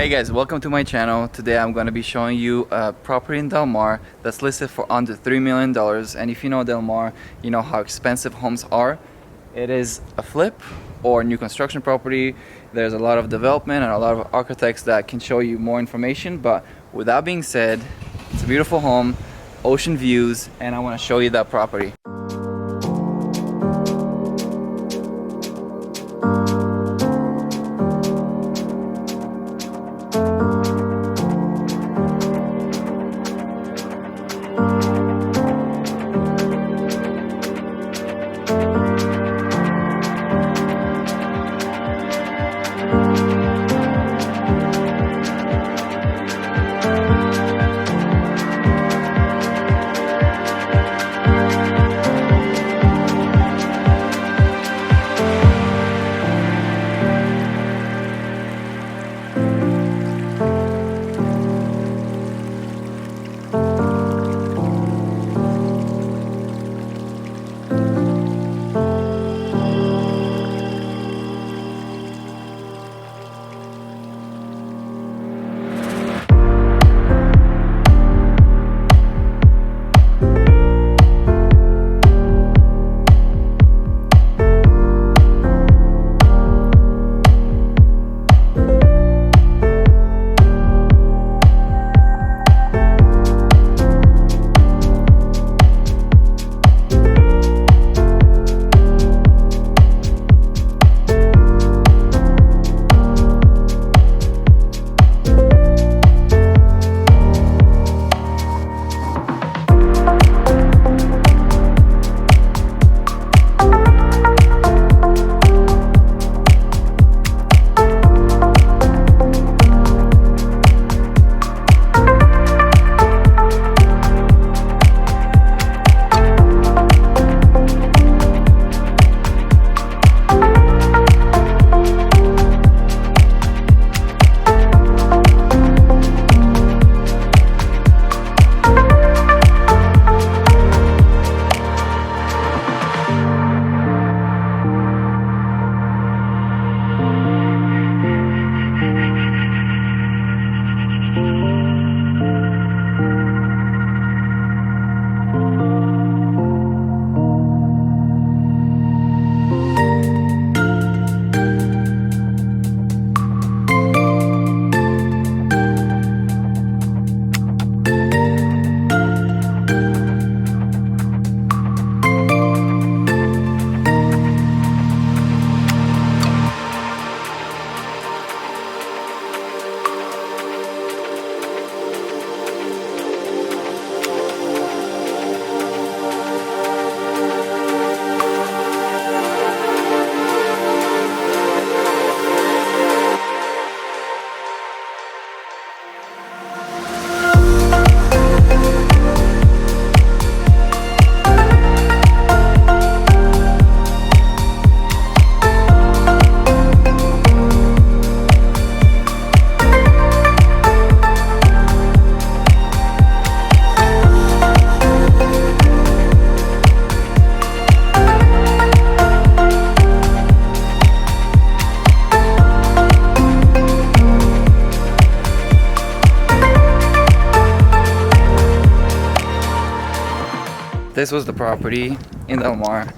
Hey guys, welcome to my channel. Today I'm going to be showing you a property in Del Mar that's listed for under $3 million. And if you know Del Mar, you know how expensive homes are. It is a flip or new construction property. There's a lot of development and a lot of architects that can show you more information. But with that being said, it's a beautiful home, ocean views, and I want to show you that property. This was the property in Del Mar.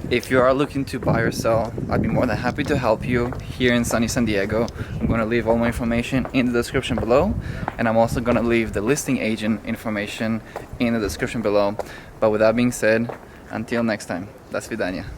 If you are looking to buy or sell, I'd be more than happy to help you here in sunny San Diego. I'm going to leave all my information in the description below, and I'm also going to leave the listing agent information in the description below. But with that being said, until next time, до свидания.